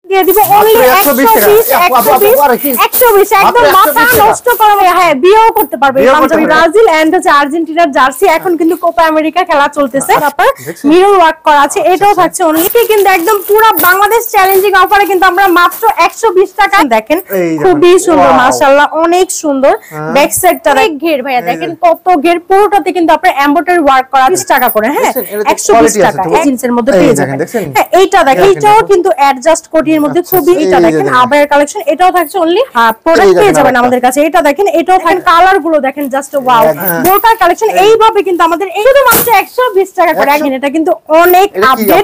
দিয়ে দিব অনলি 120 একদম মাথা নষ্ট করবে। হ্যাঁ, বিয়েও করতে পারবে। পাঞ্জাবি ব্রাজিল এন্ড হচ্ছে আর্জেন্টিনার জার্সি এখন কিন্তু কোপা আমেরিকা খেলা চলতেছে। তারপর মিরর ওয়ার্ক করা আছে, এটাও থাকছে অনলি কিন্তু একদম পুরো বাংলাদেশ চ্যালেঞ্জিং অফারে কিন্তু আমরা মাত্র 120 টাকা। দেখেন খুবই সুন্দর মাশাআল্লাহ, অনেক সুন্দর। ব্যাক সাইডটা ঘের ভাইয়া দেখেন কত ঘের, পুরোটাতে কিন্তু আপনার এমব্রয়ডারি ওয়ার্ক করা 20 টাকা করে। হ্যাঁ, 120 টাকা জিন্সের মধ্যে পেয়ে যাবেন। হ্যাঁ, এইটা দেখেন, এটাও কিন্তু অ্যাডজাস্ট কোটির মধ্যে খুবই। এটা দেখেন আবায়ের কালেকশন, এটাও থাকছে অনলি প্রোডাক্ট পেয়ে যাবেন আমাদের কাছে। এটা দেখেন, এটাও দেখেন কালার গুলো দেখেন জাস্ট ওয়াও। বোরকার কালেকশন এইভাবে কিন্তু আমাদের এইটা মাত্র 120 টাকা করে। এটা কিন্তু অনেক আপডেট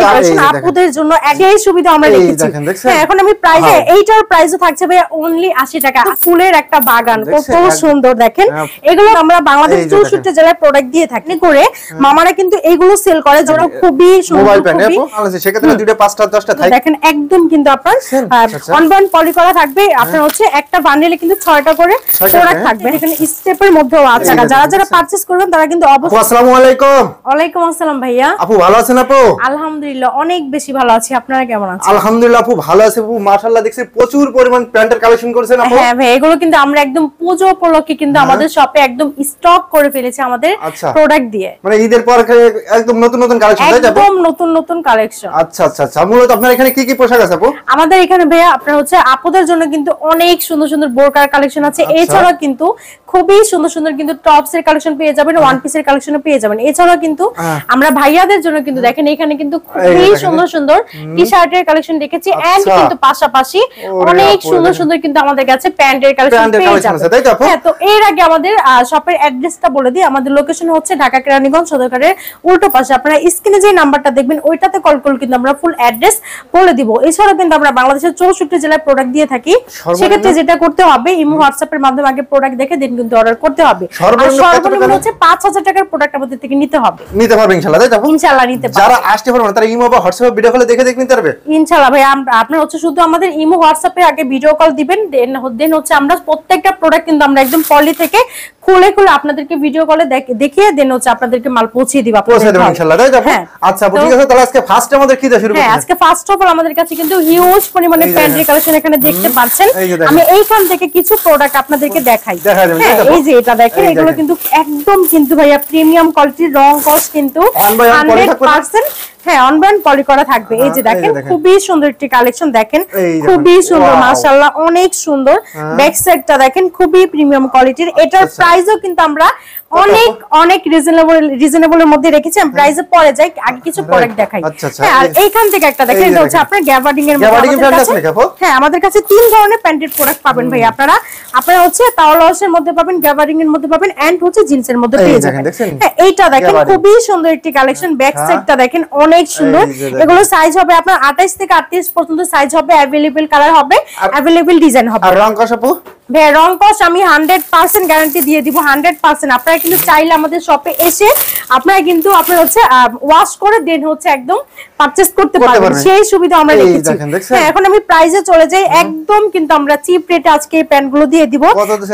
কালেকশন আপুদের জন্য একই সুবিধা আমরা রেখেছি। হ্যাঁ, এখন আমি প্রাইসে এইটার প্রাইসও থাকছে ভাই অনলি 80 টাকা। ফুলের একটা বাগান, কত সুন্দর দেখেন। এগুলো আমরা বাংলাদেশ 64 জেলায় প্রোডাক্ট দিয়ে থাকি করে মামারা কিন্তু এইগুলো সেল করে, যেটা খুবই সুন্দর। সেক্ষেত্রে দুটো 5টা 10টা থাকে দেখেন একদম কিন্তু আপনার অনবান পলি করা থাকবে। আপনার হচ্ছে একটা বান্ডেলে কিন্তু 6টা করে প্রোডাক্ট থাকবে। এখানে স্টেপের মধ্যেও আছে। যারা যারা পারচেজ করবেন তারা কিন্তু অবশ্যই। আসসালামু আলাইকুম। ওয়ালাইকুম আসসালাম ভাইয়া। আপু ভালো আছেন? আপু আলহামদুলিল্লাহ অনেক বেশি ভালো আছি, আপনারা কেমন আছেন? আলহামদুলিল্লাহ আপু ভালো আছি। আপু মাশাআল্লাহ দেখছি প্রচুর পরিমাণ প্যান্টের কালেকশন করেছেন আপু। হ্যাঁ ভাই, এগুলো কিন্তু আমরা একদম পূজো উপলক্ষে কিন্তু আমাদের শপে একদম স্টক করে ফেলেছি আমাদের প্রোডাক্ট দিয়ে। মানে ঈদের পর একদম নতুন নতুন কালেকশন তাই তো? একদম নতুন নতুন কালেকশন। আচ্ছা আচ্ছা আচ্ছা। মূলত আপনার এখানে কি কি পোশাক আছে আপু? আমাদের এখানে ভাইয়া আপনার হচ্ছে আপুদের জন্য কিন্তু অনেক সুন্দর সুন্দর বোরকার কালেকশন আছে। এছাড়া কিন্তু খুবই সুন্দর সুন্দর কিন্তু টপস এর কালেকশন পেয়ে যাবেন, ওয়ান পিসের কালেকশনও পেয়ে যাবেন। এছাড়া কিন্তু আমরা ভাইয়াদের জন্য কিন্তু দেখেন এখানে কিন্তু খুবই সুন্দর সুন্দর টি-শার্টের কালেকশন রেখেছি এন্ড কিন্তু পাশাপাশি অনেক সুন্দর সুন্দর কিন্তু আমাদের কাছে প্যান্টের কালেকশন পেয়ে যাবেন। হ্যাঁ, তো এর আগে আমাদের শপের অ্যাড্রেসটা বলে দিই। আমাদের লোকেশন হচ্ছে ঢাকা কেরানীগঞ্জ সদরঘাটের উল্টো পাশে। আপনারা স্ক্রিনে যে নাম্বারটা দেখবেন ওইটাতে কল করলে কিন্তু আমরা ফুল অ্যাড্রেস বলে দিব। এছাড়া কিন্তু আমরা বাংলাদেশের 64 জেলায় প্রোডাক্ট দিয়ে থাকি। সেক্ষেত্রে যেটা করতে হবে ইমো হোয়াটসঅ্যাপের মাধ্যমে আগে প্রোডাক্ট দেখে দেন কিন্তু অর্ডার করতে হবে। সর্বনিম্ন হচ্ছে 5000 টাকার প্রোডাক্ট আমাদের থেকে নিতে হবে। নিতে পারবে ইনশাআল্লাহ তাই তো? ইনশাআল্লাহ নিতে পারবে। যারা আসতে পারবে না তারা ইমো বা হোয়াটসঅ্যাপে ভিডিও কলে দেখে নিতে পারবে ইনশাআল্লাহ ভাই। আপনারা হচ্ছে শুধু আমাদের ইমো হোয়াটসঅ্যাপে আগে ভিডিও কল দিবেন, দেন হচ্ছে আমরা প্রত্যেকটা প্রোডাক্ট কিন্তু আমরা একদম পলি থেকে খুলে খুলে আপনাদেরকে ভিডিও কলে দেখিয়ে দেন হচ্ছে আপনাদেরকে মাল পৌঁছে দিব ইনশাআল্লাহ তাই তো? আচ্ছা আপু ঠিক আছে, তাহলে আজকে ফার্স্ট আমাদের কি দিয়ে শুরু করব? হ্যাঁ, আজকে ফার্স্ট অফ অল আমাদের কাছে কিন্তু হিউজ পরিমাণে প্যান্টের কালেকশন এখানে দেখতে পাচ্ছেন। আমি এইখান থেকে কিছু প্রোডাক্ট আপনাদেরকে দেখাই। হ্যাঁ, এই যে এটা দেখেন, এগুলো কিন্তু একদম কিন্তু ভাইয়া প্রিমিয়াম কোয়ালিটির, রং কস কিন্তু 100%। হ্যাঁ, অনবান পলি করা থাকবে। এই যে দেখেন খুবই সুন্দর একটি কালেকশন, দেখেন খুবই সুন্দর মাশাআল্লাহ, অনেক সুন্দর। ব্যাক সাইডটা দেখেন খুবই প্রিমিয়াম কোয়ালিটির। এটার প্রাইসও কিন্তু আমরা অনেক অনেক রিজনেবলের মধ্যে রেখেছি। আমি প্রাইসে পরে যাই, আগে কিছু প্রোডাক্ট দেখাই। হ্যাঁ, আর এইখান থেকে একটা দেখেন, এটা হচ্ছে আপনার গ্যাবার্ডিং এর মধ্যে। হ্যাঁ, আমাদের কাছে 3 ধরনের প্যান্টের প্রোডাক্ট পাবেন ভাই। আপনারা হচ্ছে তাওয়ালসের মধ্যে পাবেন, গ্যাবার্ডিং এর মধ্যে পাবেন এন্ড হচ্ছে জিন্সের মধ্যে পেয়ে যাবেন। হ্যাঁ, এইটা দেখেন খুবই সুন্দর একটি কালেকশন। ব্যাক সাইডটা দেখেন অনেক সুন্দর। এগুলো সাইজ হবে আপনার 28 থেকে 38 পর্যন্ত সাইজ হবে, अवेलेबल কালার হবে, अवेलेबल ডিজাইন হবে। আর রং কস আপু? ভাই রং কস আমি 100% গ্যারান্টি দিয়ে দিব, 100%। আপনারা কিন্তু চাইলে আমাদের শপে এসে আপনারা কিন্তু আপনারা হচ্ছে ওয়াশ করে দেন হচ্ছে একদম পারচেজ করতে পারবেন, সেই সুবিধা আমরা রেখেছি। হ্যাঁ, এখন আমি প্রাইসে চলে যাই। একদম কিন্তু আমরা চিপ রেটে আজকে এই প্যান্টগুলো দিয়ে দিব।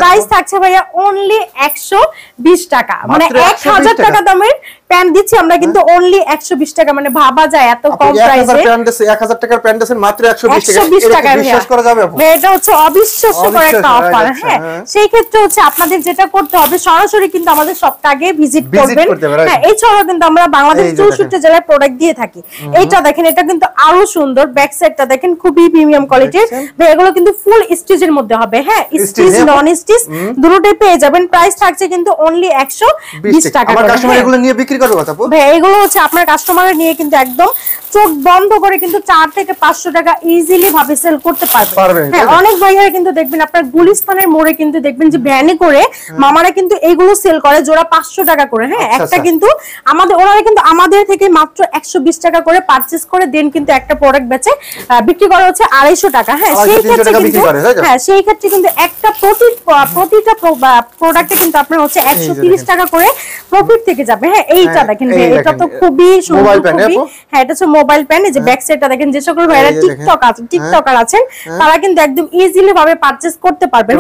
প্রাইস থাকছে ভাইয়া অনলি 120 টাকা, মানে 1000 টাকা দামের প্যান্ট দিচ্ছি আমরা কিন্তু অনলি 120 টাকা। মানে ভাবা যায় এত কম প্রাইসে 1000 টাকার প্যান্ট আছে মাত্র 120 টাকা। বিশ্বাস করা যাবে আপু? এটা হচ্ছে অবিশ্বাস্যকর একটা অফার। হ্যাঁ, সেই ক্ষেত্রে হচ্ছে আপনাদের যেটা করতে হবে সরাসরি কিন্তু আমাদের সবটা আগে ভিজিট করবেন। হ্যাঁ, এছাড়াও কিন্তু আমরা বাংলাদেশ 64 জেলায় প্রোডাক্ট দিয়ে থাকি। এইটা দেখেন, এটা কিন্তু আরো সুন্দর। ব্যাক সাইডটা দেখেন খুবই প্রিমিয়াম কোয়ালিটির। এগুলো কিন্তু ফুল স্টিচের মধ্যে হবে। হ্যাঁ, স্টিচ নন স্টিচ দুটোই পেয়ে যাবেন। প্রাইস থাকছে কিন্তু অনলি 120 টাকা। আমার কাস্টমার এগুলো নিয়ে বিক্রি করবে কত আপু? ভাই এগুলো হচ্ছে আপনার কাস্টমারের নিয়ে কিন্তু একদম চোখ বন্ধ করে কিন্তু 4 থেকে 500 টাকা ইজিলি ভাবে সেল করতে পারবে। হ্যাঁ, অনেক ভাইয়ারা কিন্তু দেখবেন আপনার গুলিস্তানের মোড়ে কিন্তু দেখবেন যে ভ্যানে করে মামারা কিন্তু এইগুলো সেল করে জোড়া 500 টাকা করে। হ্যাঁ, একটা কিন্তু ওনারা কিন্তু আমাদের থেকে মাত্র 120 টাকা করে পারচেজ করে দেন কিন্তু একটা প্রোডাক্ট বেচে বিক্রি করা হচ্ছে 250 টাকা। হ্যাঁ, সেই ক্ষেত্রে কিন্তু একটা প্রতিটা প্রোডাক্টে কিন্তু আপনার হচ্ছে 130 টাকা করে প্রফিট থেকে যাবে। হ্যাঁ, এইটা দেখেন এটা তো খুবই সুন্দর। হ্যাঁ, এটা হচ্ছে মোবাইল প্যান। এই যে ব্যাক সাইডটা দেখেন, যে সকল ভাইরা টিকটকার আছেন তারা কিন্তু একদম ইজিলি ভাবে পারচেজ করতে পারবে। পারবেন।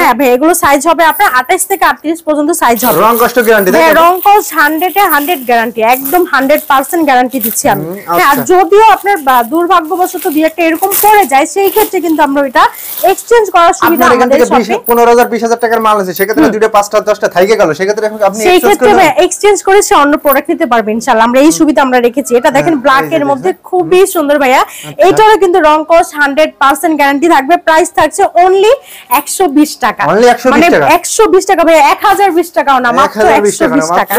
হ্যাঁ ভাই এগুলো সাইজ হবে আপনার 28 থেকে 38 পর্যন্ত সাইজ হবে। রং কষ্ট গ্যারান্টি হ্যাঁ রং কস 100 এ 100 গ্যারান্টি, একদম 100% গ্যারান্টি দিচ্ছি আমি। হ্যাঁ আর যদিও আপনার দুর্ভাগ্যবশত দুই একটা এরকম পড়ে যায় সেই ক্ষেত্রে কিন্তু আমরা এটা এক্সচেঞ্জ করার সুবিধা আমাদের শপে 15000 20000 টাকার মাল আছে সেক্ষেত্রে দুইটা 5টা 10টা থাইকে গেল সেক্ষেত্রে আপনি এক্সচেঞ্জ করে সে অন্য প্রোডাক্ট নিতে পারবেন ইনশাআল্লাহ। আমরা এই সুবিধা আমরা রেখেছি। এটা দেখেন ব্ল্যাক এর মধ্যে খুবই সুন্দর ভাইয়া। এইটারও কিন্তু রং কস 100% গ্যারান্টি থাকবে। প্রাইস থাকছে অনলি 120 টাকা, মানে 120 টাকা ভাইয়া, 1020 টাকাও না, মাত্র 120 টাকা।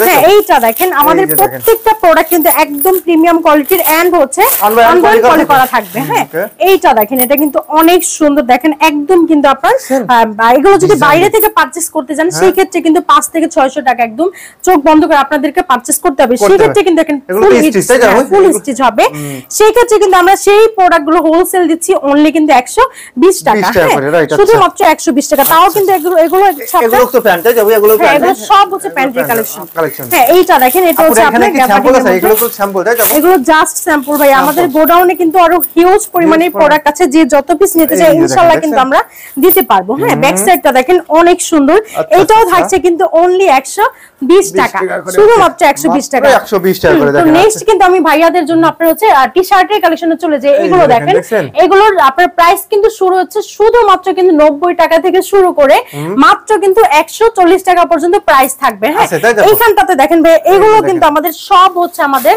হ্যাঁ এইটা দেখেন আমাদের প্রত্যেকটা প্রোডাক্ট কিন্তু একদম প্রিমিয়াম কোয়ালিটির এন্ড হচ্ছে অনলাইন পলি করা থাকবে। হ্যাঁ এইটা দেখেন এটা কিন্তু অনেক সুন্দর, দেখেন একদম কিন্তু আপনার এগুলো যদি বাইরে থেকে পারচেজ করতে যান সেই ক্ষেত্রে কিন্তু 5 থেকে 600 টাকা একদম চোখ বন্ধ করে আপনাদেরকে পারচেজ করতে হবে। সেই ক্ষেত্রে কিন্তু দেখেন ফুল স্টিচ হবে। সেই ক্ষেত্রে কিন্তু আমরা সেই প্রোডাক্টগুলো হোলসেল দিচ্ছি অনলি কিন্তু 120 টাকা, শুধুমাত্র 120 টাকা। তাও কিন্তু এগুলো তো প্যান্ট যাবে, এগুলো সব হচ্ছে প্যান্টের কালেকশন। হ্যাঁ এইটা দেখেন এটা হচ্ছে আপনার এগুলো জাস্ট স্যাম্পল ভাই। আমাদের গোডাউনে কিন্তু আরো হিউজ পরিমাণে প্রোডাক্ট আছে, যে যত পিস নিতে চাই ইনশাআল্লাহ কিন্তু আমরা দিতে পারবো। হ্যাঁ ব্যাক সাইডটা দেখেন অনেক সুন্দর। এটাও থাকছে কিন্তু অনলি 120 টাকা, শুধুমাত্র 120 টাকা। 120 টাকা করে দেখেন। নেক্সট কিন্তু আমি ভাইয়াদের জন্য আপনার হচ্ছে টি-শার্টের কালেকশনে চলে যাই। এগুলো দেখেন, এগুলোর আপনার প্রাইস কিন্তু শুরু হচ্ছে শুধুমাত্র কিন্তু 90 টাকা থেকে শুরু করে মাত্র কিন্তু 140 টাকা পর্যন্ত প্রাইস থাকবে। হ্যাঁ এইখানটাতে দেখেন ভাই এগুলো কিন্তু আমাদের সব হচ্ছে আমাদের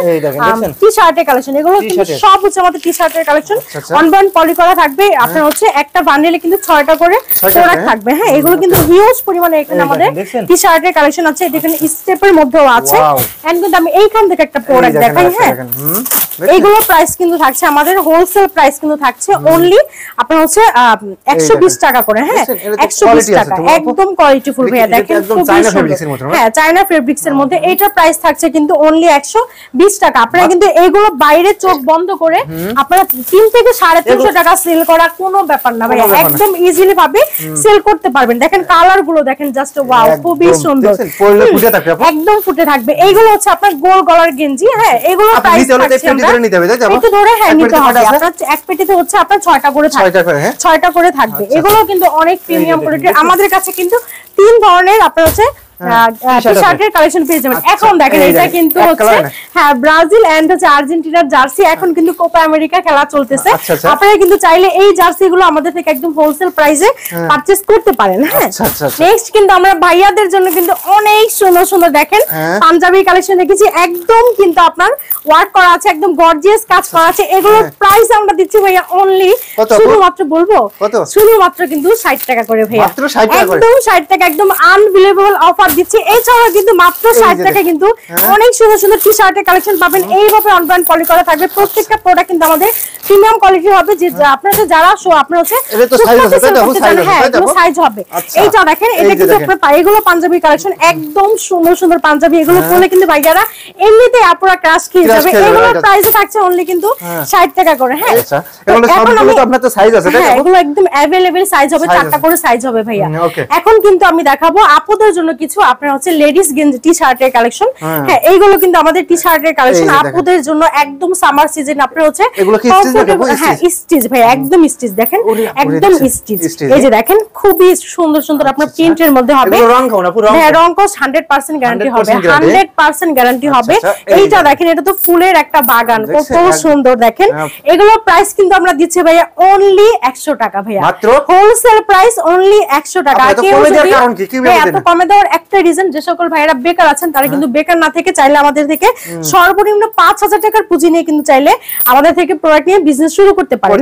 টি-শার্টের কালেকশন। এগুলো কিন্তু সব হচ্ছে আমাদের টি-শার্টের কালেকশন। অনলাইন পলি করা থাকবে আপনার হচ্ছে একটা বান্ডেলে কিন্তু 6টা করে প্রোডাক্ট থাকবে। হ্যাঁ এগুলো কিন্তু হিউজ পরিমাণে এখানে আমাদের টি-শার্টের কালেকশন আছে। এখানে স্টেপের মধ্যেও আছে। এন্ড কিন্তু আমি এইখান থেকে একটা প্রোডাক্ট দেখাই। হ্যাঁ এইগুলো প্রাইস কিন্তু থাকছে আমাদের হোলসেল প্রাইস কিন্তু থাকছে অনলি আপনার হচ্ছে 120 টাকা করে। হ্যাঁ 120 টাকা একদম কোয়ালিটিফুল ভাইয়া। দেখেন হ্যাঁ চায়না ফেব্রিক্স এর মধ্যে এইটার প্রাইস থাকছে কিন্তু অনলি 120 টাকা। আপনারা কিন্তু এইগুলো বাইরে চোখ বন্ধ করে আপনারা 3 থেকে 350 টাকা সেল করা কোনো ব্যাপার না ভাইয়া, একদম ইজিলি ভাবে সেল করতে পারবেন। দেখেন কালার গুলো দেখেন জাস্ট ওয়াও, খুবই সুন্দর, একদম ফুটে থাকবে। এইগুলো হচ্ছে আপনার গোল গলার গেঞ্জি। হ্যাঁ এগুলো প্রাইস থাকছে একটু ধরে হ্যাঁ নিতে হবে। আপনার এক পেটিতে হচ্ছে আপনার 6টা করে থাকবে, 6টা করে থাকবে। এগুলো কিন্তু অনেক প্রিমিয়াম কোয়ালিটির। আমাদের কাছে কিন্তু 3 ধরনের আপনার হচ্ছে টি-শার্টের কালেকশন পেয়ে যাবেন। এখন দেখেন এটা কিন্তু হচ্ছে হ্যাঁ ব্রাজিল এন্ড হচ্ছে আর্জেন্টিনার জার্সি। এখন কিন্তু কোপা আমেরিকা খেলা চলতেছে। আপনারা কিন্তু চাইলে এই জার্সি গুলো আমাদের থেকে একদম হোলসেল প্রাইসে পারচেজ করতে পারেন। হ্যাঁ নেক্সট কিন্তু আমরা ভাইয়াদের জন্য কিন্তু অনেক সুন্দর সুন্দর দেখেন পাঞ্জাবি কালেকশন রেখেছি। একদম কিন্তু আপনার ওয়ার্ক করা আছে, একদম গর্জিয়াস কাজ করা আছে। এগুলোর প্রাইস আমরা দিচ্ছি ভাইয়া অনলি শুধুমাত্র বলবো শুধুমাত্র কিন্তু 60 টাকা করে ভাইয়া, একদম 60 টাকা, একদম আনবিলিভেবল অফার দিচ্ছি। এছাড়াও কিন্তু মাত্র 60 টাকা কিন্তু অনেক সুন্দর সুন্দর টি-শার্টের কালেকশন পাবেন। এইভাবে অনলাইন পলি করা থাকবে। প্রত্যেকটা প্রোডাক্ট কিন্তু আমাদের প্রিমিয়াম কোয়ালিটি হবে। যে আপনাদের যারা শো আপনারা হচ্ছে হ্যাঁ এগুলো সাইজ হবে। এইটা দেখেন এটা কিন্তু আপনার এগুলো পাঞ্জাবি কালেকশন, একদম সুন্দর সুন্দর পাঞ্জাবি। এগুলো পরলে কিন্তু ভাইয়ারা এমনিতে আপুরা ক্রাশ খেয়ে যাবে। এগুলোর প্রাইস থাকছে অনলি কিন্তু 60 টাকা করে। হ্যাঁ এগুলো সবগুলো তো আপনার তো সাইজ আছে, হ্যাঁ এগুলো একদম अवेलेबल সাইজ হবে, 4টা করে সাইজ হবে ভাইয়া। এখন কিন্তু আমি দেখাবো আপুদের জন্য কিছু আপনার হচ্ছে লেডিস গেঞ্জি টি-শার্টের কালেকশন। হ্যাঁ এইগুলো কিন্তু আমাদের টি-শার্টের কালেকশন আপুদের জন্য একদম সামার সিজন। আপনার হচ্ছে এগুলো কি স্টিচ দেখাবো? হ্যাঁ স্টিচ ভাই, একদম স্টিচ দেখেন, একদম স্টিচ। এই যে দেখেন খুবই সুন্দর সুন্দর আপনার প্রিন্টের মধ্যে হবে। এগুলো রং খাও না পুরো? হ্যাঁ রং কস 100% গ্যারান্টি হবে, 100% গ্যারান্টি হবে। এইটা দেখেন এটা তো ফুলের একটা বাগান, কত সুন্দর দেখেন। এগুলোর প্রাইস কিন্তু আমরা দিচ্ছি ভাইয়া অনলি 100 টাকা ভাইয়া, মাত্র হোলসেল প্রাইস অনলি 100 টাকা। এত কমে দেওয়ার একটা রিজন, যে সকল ভাইয়েরা বেকার আছেন তারা কিন্তু বেকার না থেকে চাইলে আমাদের থেকে সর্বনিম্ন 5000 টাকার পুঁজি নিয়ে কিন্তু চাইলে আমাদের থেকে প্রোডাক্ট নিয়ে বিজনেস শুরু করতে পারেন।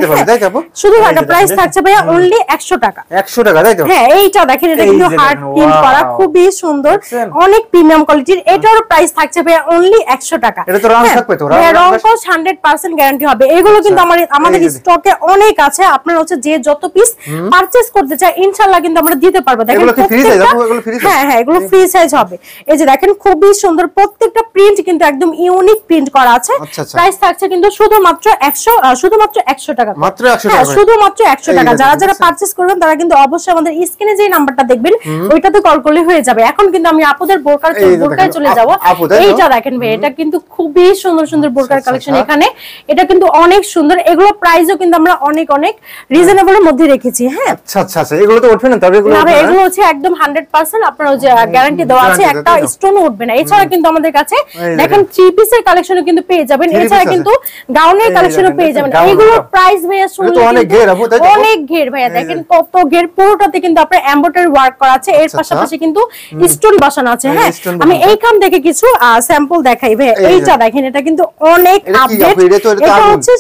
শুধু একটা প্রাইস থাকছে ভাইয়া অনলি 100 টাকা। 100 টাকা তাই তো? হ্যাঁ এইটা দেখেন এটা কিন্তু হার্ড প্রিন্ট করা, খুবই সুন্দর, অনেক প্রিমিয়াম কোয়ালিটির। এটার প্রাইস থাকছে ভাইয়া অনলি 100 টাকা। এটা তো রং থাকবে তো? রং কস 100% গ্যারান্টি হবে। এগুলো কিন্তু আমাদের স্টকে অনেক আছে। আপনারা হচ্ছে যে যত পিস পারচেজ করতে চায় ইনশাআল্লাহ কিন্তু আমরা দিতে পারবো। দেখেন এগুলো কি ফ্রি সাইজ? এগুলো ফ্রি সাইজ? হ্যাঁ হ্যাঁ এগুলো ফ্রি সাইজ হবে। এই যে দেখেন খুবই সুন্দর, প্রত্যেকটা প্রিন্ট কিন্তু একদম ইউনিক প্রিন্ট করা আছে। প্রাইস থাকছে কিন্তু শুধুমাত্র 100 টাকা, মাত্র 100 টাকা, শুধুমাত্র 100 টাকা। যারা পারচেজ করবেন তারা কিন্তু অবশ্যই আমাদের স্ক্রিনে যে নাম্বারটা দেখবেন ওইটাতে কল করলে হয়ে যাবে। এখন কিন্তু আমি আপুদের বোরকায় চলে যাব। এইটা দেখেন ভাই, এটা কিন্তু খুবই সুন্দর সুন্দর বোরকার কালেকশন এখানে। এটা কিন্তু অনেক সুন্দর, এগুলো প্রাইসও কিন্তু আমরা অনেক রিজনেবলের মধ্যে রেখেছি। হ্যাঁ আচ্ছা, এগুলো তো উঠবে না? তবে এগুলো হচ্ছে একদম 100% আপনার যে গ্যারান্টি দেওয়া আছে, একটা স্টোন উঠবে না। এছাড়া কিন্তু আমাদের কাছে দেখেন 3 পিসের কালেকশনও কিন্তু পেয়ে যাবেন। এছাড়া কিন্তু গাউনের কালেকশনও পেয়ে যাবেন। এইগুলো প্রাইস ভাইয়া শুনলে অনেক ঘের ভাইয়া, দেখেন কত ঘের, পুরোটাতে কিন্তু আপনার এমব্রয়ডারি ওয়ার্ক করা আছে। এর পাশাপাশি কিন্তু স্টোন বসানো আছে। হ্যাঁ আমি এইখান থেকে কিছু স্যাম্পল দেখাই ভাইয়া। এইটা দেখেন, এটা কিন্তু অনেক আপডেট। এটা হচ্ছে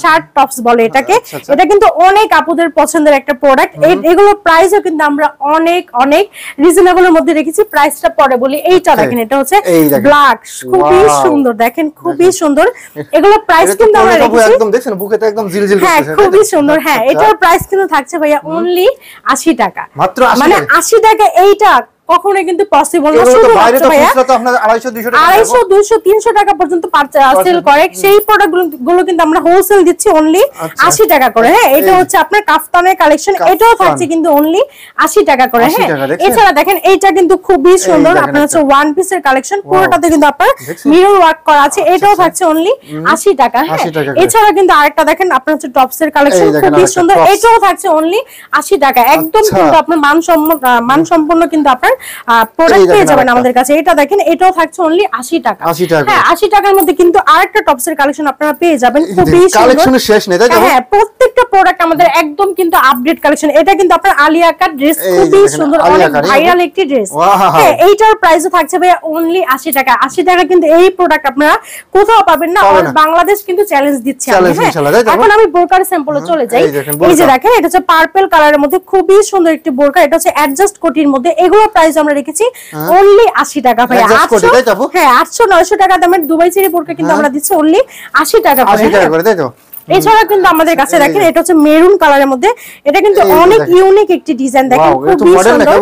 শার্ট টপস বলে এটাকে। এটা কিন্তু অনেক আপুদের পছন্দের একটা প্রোডাক্ট। এগুলো প্রাইসও কিন্তু আমরা অনেক রিজনেবলের মধ্যে রেখেছি। প্রাইসটা পরে বলি। এইটা দেখেন, এটা হচ্ছে ব্ল্যাক, খুবই সুন্দর, দেখেন খুবই সুন্দর। এগুলো প্রাইস কিন্তু আমরা রেখেছি একদম, দেখছেন বুকেতে একদম জিলজিল করতেছে। হ্যাঁ খুবই সুন্দর। হ্যাঁ এটার প্রাইস কিন্তু থাকছে ভাইয়া অনলি 80 টাকা, মাত্র 80, মানে 80 টাকা। এইটা কখনোই কিন্তু পসিবল না। শুধু বাইরে তো খুচরা তো আপনাদের 250 200 টাকা, 250 200 300 টাকা পর্যন্ত সেল করে। সেই প্রোডাক্টগুলো কিন্তু আমরা হোলসেল দিচ্ছি অনলি 80 টাকা করে। হ্যাঁ এটা হচ্ছে আপনার কাফতানের কালেকশন, এটাও থাকছে কিন্তু অনলি 80 টাকা করে। হ্যাঁ এছাড়া দেখেন এইটা কিন্তু খুবই সুন্দর, আপনার হচ্ছে ওয়ান পিসের কালেকশন, পুরোটাতে কিন্তু আপনার মিরর ওয়ার্ক করা আছে। এটাও থাকছে অনলি 80 টাকা। হ্যাঁ এছাড়া কিন্তু আরেকটা দেখেন, আপনার হচ্ছে টপসের কালেকশন, খুবই সুন্দর, এটাও থাকছে অনলি 80 টাকা। একদম কিন্তু আপনার মানসম্পন্ন কিন্তু আপনার প্রোডাক্ট পেয়ে যাবেন আমাদের কাছে। এটা দেখেন, এটাও থাকছে অনলি 80 টাকা। হ্যাঁ 80 টাকার মধ্যে কিন্তু আরেকটা টপসের কালেকশন আপনারা পেয়ে যাবেন, খুবই সুন্দর। কালেকশনের শেষ নেই, তাই তো? হ্যাঁ প্রত্যেকটা প্রোডাক্ট আমাদের একদম কিন্তু আপডেট কালেকশন। এটা কিন্তু আপনার আলিয়া কাট ড্রেস, খুবই সুন্দর, অনেক ভাইরাল একটি ড্রেস। হ্যাঁ এইটার প্রাইসও থাকছে ভাই অনলি 80 টাকা। 80 টাকা কিন্তু এই প্রোডাক্ট আপনারা কোথাও পাবেন না, অল বাংলাদেশ কিন্তু চ্যালেঞ্জ দিচ্ছে। এখন আমি বোরকার স্যাম্পলে চলে যাই। এই যে দেখেন, এটা হচ্ছে পার্পল কালারের মধ্যে খুবই সুন্দর একটি বোরকা। এটা হচ্ছে অ্যাডজাস্ট কোটির মধ্যে। এগুলো প্রাইস আমরা রেখেছি অনলি 80 টাকা ভাই। 800 900 টাকা দামের দুবাই চেরি বোরকা কিন্তু আমরা দিচ্ছি অনলি 80 টাকা করে, তাই তো? এছাড়া কিন্তু আমাদের কাছে দেখেন, এটা হচ্ছে মেরুন কালারের মধ্যে। এটা কিন্তু অনেক ইউনিক একটি ডিজাইন, দেখেন খুবই সুন্দর।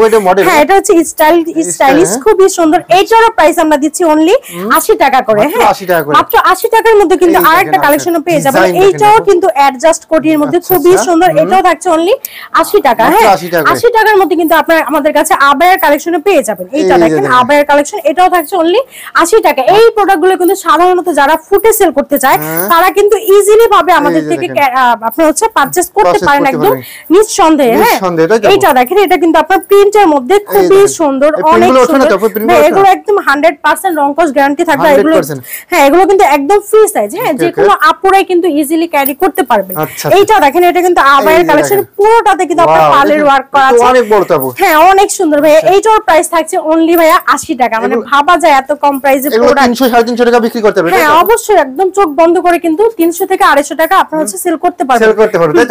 হ্যাঁ এটা হচ্ছে স্টাইলিশ, খুবই সুন্দর। এইটারও প্রাইস আমরা দিচ্ছি অনলি 80 টাকা করে। হ্যাঁ মাত্র 80 টাকার মধ্যে কিন্তু আরেকটা কালেকশনও পেয়ে যাবেন। এইটাও কিন্তু অ্যাডজাস্ট কোটির মধ্যে খুবই সুন্দর, এটাও থাকছে অনলি 80 টাকা। হ্যাঁ 80 টাকার মধ্যে কিন্তু আপনারা আমাদের কাছে আবায়ার কালেকশনও পেয়ে যাবেন। এইটা দেখেন আবায়ার কালেকশন, এটাও থাকছে অনলি 80 টাকা। এই প্রোডাক্টগুলো কিন্তু সাধারণত যারা ফুটে সেল করতে চায় তারা কিন্তু ইজিলি ভাবে আমাদের থেকে আপনি হচ্ছে পারচেজ করতে পারেন একদম নিঃসন্দেহে। হ্যাঁ এইটা দেখেন, এটা কিন্তু আপনার প্রিন্টের মধ্যে খুবই সুন্দর, অনেক সুন্দর। এগুলো একদম 100% রংকশ গ্যারান্টি থাকবে এগুলো। হ্যাঁ এগুলো কিন্তু একদম ফ্রি সাইজ। হ্যাঁ যে কোনো আপুরাই কিন্তু ইজিলি ক্যারি করতে পারবেন। এইটা দেখেন, এটা কিন্তু আবায়ের কালেকশন, পুরোটাতে কিন্তু আপনার পার্লের ওয়ার্ক করা আছে, অনেক বড় তাবু। হ্যাঁ অনেক সুন্দর ভাই। এইটার প্রাইস থাকছে অনলি ভাইয়া 80 টাকা। মানে ভাবা যায় এত কম প্রাইসে প্রোডাক্ট 300 350 টাকা বিক্রি করতে পারবেন। হ্যাঁ অবশ্যই, একদম চোখ বন্ধ করে কিন্তু 300 থেকে 250 টাকা আপনারা হচ্ছে সেল করতে পারবেন।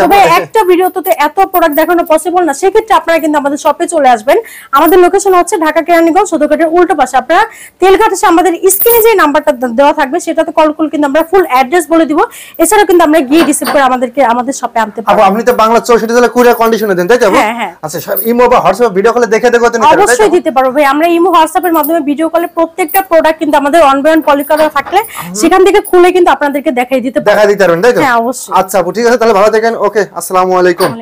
তবে একটা ভিডিওতে এত প্রোডাক্ট দেখানো পসিবল না, সেক্ষেত্রে আপনারা কিন্তু আমাদের শপে চলে আসবেন। আমাদের লোকেশন হচ্ছে ঢাকা কেরানীগঞ্জ সদরঘাটের উল্টো পাশে। আপনারা তেলঘাট এসে আমাদের স্ক্রিনে যে নাম্বারটা দেওয়া থাকবে সেটাতে কল করে কিন্তু আমরা ফুল অ্যাড্রেস বলে দিব। এছাড়া কিন্তু আমরা গিয়ে রিসিভ করে আমাদের শপে আনতে পারবো। আপনি তো বাংলা 64 জেলা কুরিয়ার কন্ডিশনে দেন, তাই তো? হ্যাঁ। আচ্ছা ইমো বা হোয়াটসঅ্যাপ ভিডিও কলে দেখে নিতে পারবেন? অবশ্যই দিতে পারবো ভাই। আমরা ইমো হোয়াটসঅ্যাপের মাধ্যমে ভিডিও কলে প্রত্যেকটা প্রোডাক্ট কিন্তু আমাদের অনলাইন পলিকারা থাকলে সেখান থেকে খুলে কিন্তু আপনাদেরকে দেখাই দিতে পারবেন, তাই তো? হ্যাঁ অবশ্যই। আচ্ছা ঠিক আছে, তাহলে ভালো থাকেন। ওকে, আসসালামু আলাইকুম।